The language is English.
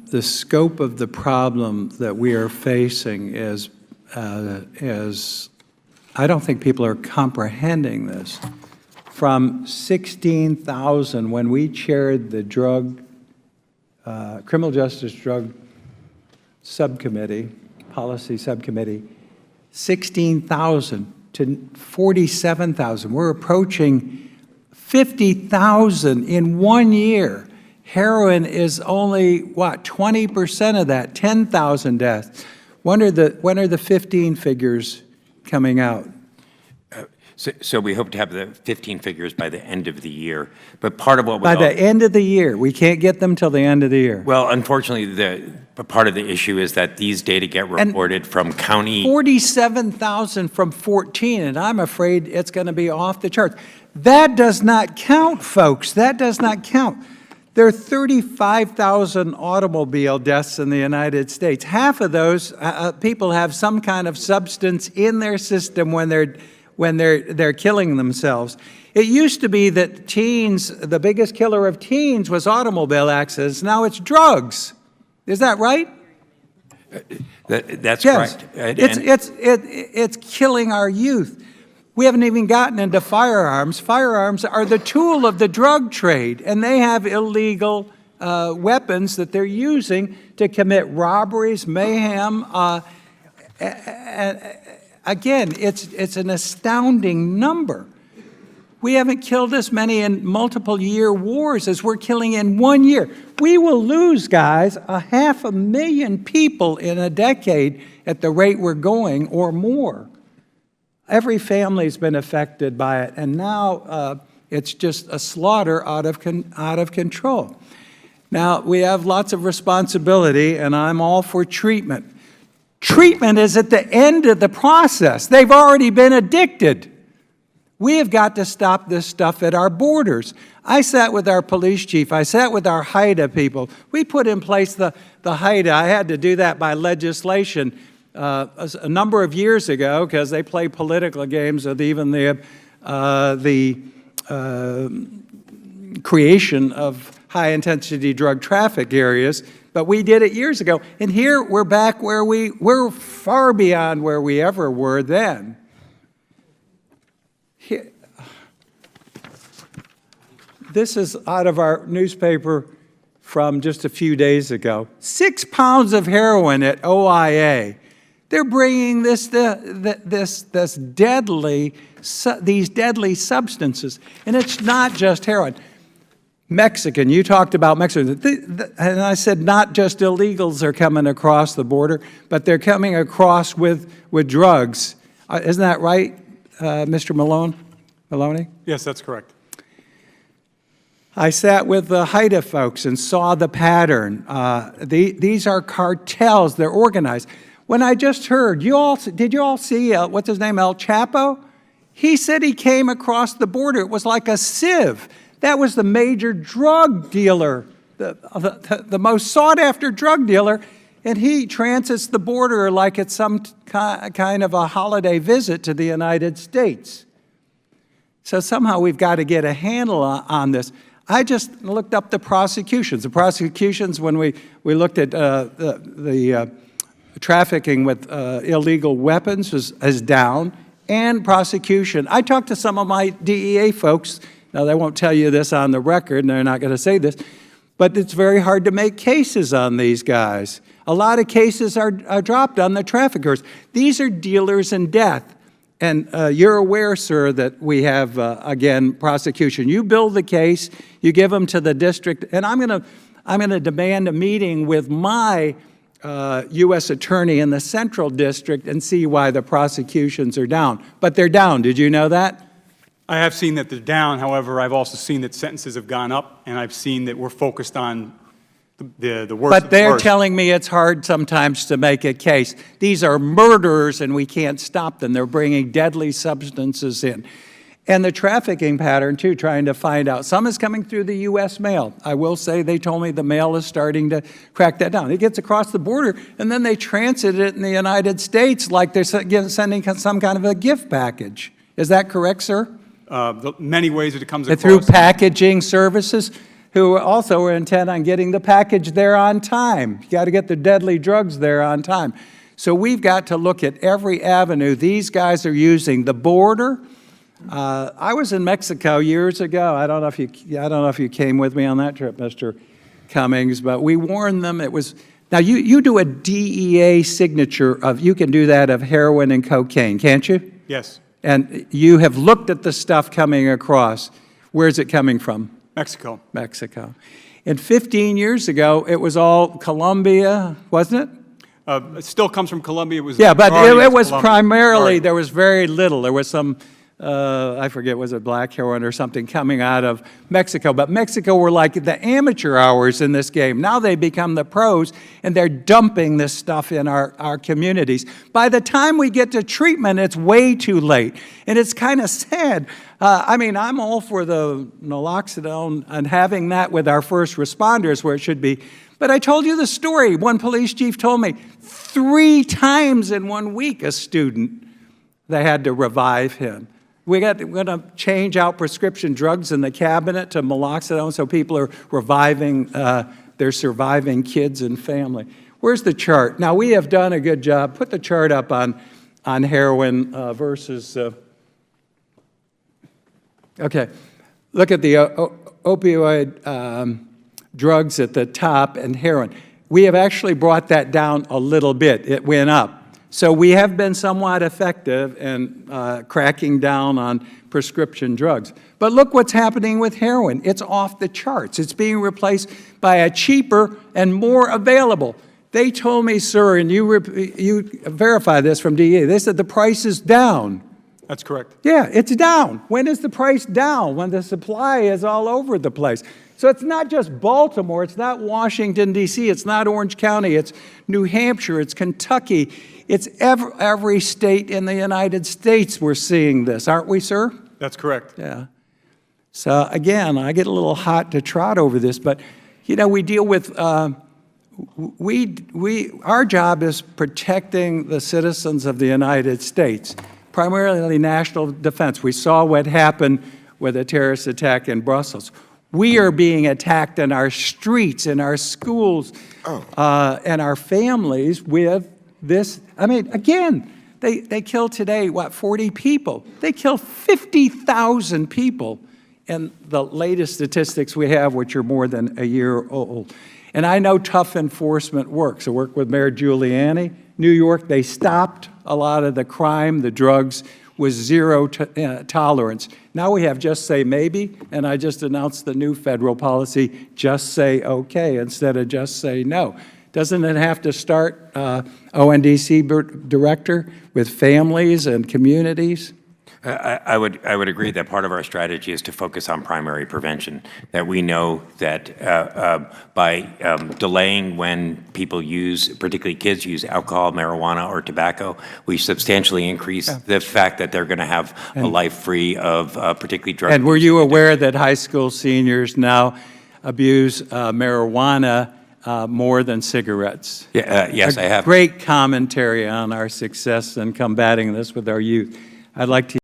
the scope of the problem that we are facing is I don't think people are comprehending this. From 16,000, when we chaired the criminal justice drug subcommittee, policy subcommittee, 16,000 to 47,000. We're approaching 50,000 in 1 year. Heroin is only, what, 20% of that, 10,000 deaths. When are the 15 figures coming out? So we hope to have the 15 figures by the end of the year. But part of what by the end of the year, we can't get them till the end of the year. Well, unfortunately, part of the issue is that these data get reported from county. 47,000 from 14, and I'm afraid it's going to be off the charts. That does not count, folks. That does not count. There are 35,000 automobile deaths in the United States. Half of those people have some kind of substance in their system when they're killing themselves. It used to be that teens, the biggest killer of teens was automobile accidents. Now it's drugs. Is that right? That's yes. correct. It's killing our youth. We haven't even gotten into firearms. Firearms are the tool of the drug trade, and they have illegal weapons that they're using to commit robberies, mayhem. Again, it's an astounding number. We haven't killed as many in multiple year wars as we're killing in 1 year. We will lose, guys, 500,000 people in a decade at the rate we're going or more. Every family's been affected by it, and now it's just a slaughter out of control. Now, we have lots of responsibility, and I'm all for treatment. Treatment is at the end of the process. They've already been addicted. We have got to stop this stuff at our borders. I sat with our police chief. I sat with our HIDA people. We put in place the HIDA. I had to do that by legislation a number of years ago because they play political games with even the creation of high-intensity drug traffic areas. But we did it years ago. And here we're back where we're far beyond where we ever were then. Here, this is out of our newspaper from just a few days ago. 6 pounds of heroin at OIA. They're bringing these deadly substances. And it's not just heroin. Mexican, you talked about Mexican, and I said not just illegals are coming across the border, but they're coming across with drugs. Isn't that right, Mr. Maloney? Yes, that's correct. I sat with the HIDA folks and saw the pattern. These are cartels, they're organized. When I just heard, did you all see, what's his name, El Chapo? He said he came across the border. It was like a sieve. That was the major drug dealer, the most sought-after drug dealer, and he transits the border like it's some kind of a holiday visit to the United States. So somehow we've got to get a handle on this. I just looked up the prosecutions. The prosecutions, when we looked at the trafficking with illegal weapons, is down, and prosecution. I talked to some of my DEA folks. Now, they won't tell you this on the record, and they're not going to say this, but it's very hard to make cases on these guys. A lot of cases are dropped on the traffickers. These are dealers in death. And you're aware, sir, that we have, again, prosecution. You build the case, you give them to the district, and I'm going to demand a meeting with my U.S. attorney in the Central District and see why the prosecutions are down. But they're down. Did you know that? I have seen that they're down. However, I've also seen that sentences have gone up, and I've seen that we're focused on the worst. But they're telling me it's hard sometimes to make a case. These are murderers, and we can't stop them. They're bringing deadly substances in. And the trafficking pattern, too, trying to find out. Some is coming through the U.S. mail. I will say they told me the mail is starting to crack that down. It gets across the border, and then they transit it in the United States like they're sending some kind of a gift package. Is that correct, sir? Many ways that it comes across. Through packaging services. who also are intent on getting the package there on time. You got to get the deadly drugs there on time. So we've got to look at every avenue these guys are using. The border. I was in Mexico years ago. I don't know if you came with me on that trip, Mr. Cummings, but we warned them. It was now you do a DEA signature of, you can do that, of heroin and cocaine, can't you? Yes. And you have looked at the stuff coming across. Where's it coming from? Mexico. Mexico. And 15 years ago, it was all Colombia, wasn't it? It still comes from Colombia. It was Yeah, but majority it is was Colombia. primarily, Right. there was very little. There was some, I forget, was it black heroin or something coming out of Mexico? But Mexico were like the amateur hours in this game. Now they become the pros, and they're dumping this stuff in our communities. By the time we get to treatment, it's way too late. And it's kind of sad. I mean, I'm all for the naloxone and having that with our first responders where it should be. But I told you the story. One police chief told me 3 times in 1 week a student, they had to revive him. We're going to change out prescription drugs in the cabinet to naloxone so people are reviving their surviving kids and family. Where's the chart? Now, we have done a good job. Put the chart up on heroin versus... okay, look at the opioid drugs at the top and heroin. We have actually brought that down a little bit. It went up. So we have been somewhat effective in cracking down on prescription drugs. But look what's happening with heroin. It's off the charts. It's being replaced by a cheaper and more available. They told me, sir, and you verify this from DEA, they said the price is down. That's correct. Yeah, it's down. When is the price down? When the supply is all over the place. So it's not just Baltimore, it's not Washington, D.C., it's not Orange County, it's New Hampshire, it's Kentucky, it's every state in the United States we're seeing this, aren't we, sir? That's correct. Yeah. So again, I get a little hot to trot over this, but you know, we deal with, our job is protecting the citizens of the United States, primarily national defense. We saw what happened with a terrorist attack in Brussels. We are being attacked in our streets, in our schools, and our families with this. I mean, again, they kill today, what, 40 people? They kill 50,000 people in the latest statistics we have, which are more than a year old. And I know tough enforcement works. I work with Mayor Giuliani. New York, they stopped a lot of the crime, the drugs, with zero tolerance. Now we have just say maybe, and I just announced the new federal policy, just say okay instead of just say no. Doesn't it have to start, ONDC director, with families and communities? I would agree that part of our strategy is to focus on primary prevention, that we know that by delaying when people use, particularly kids use alcohol, marijuana, or tobacco, we substantially increase the fact that they're going to have a life free of particularly drug. And were you aware that high school seniors now abuse marijuana more than cigarettes? Yeah, yes, I have. Great commentary on our success in combating this with our youth. I'd like to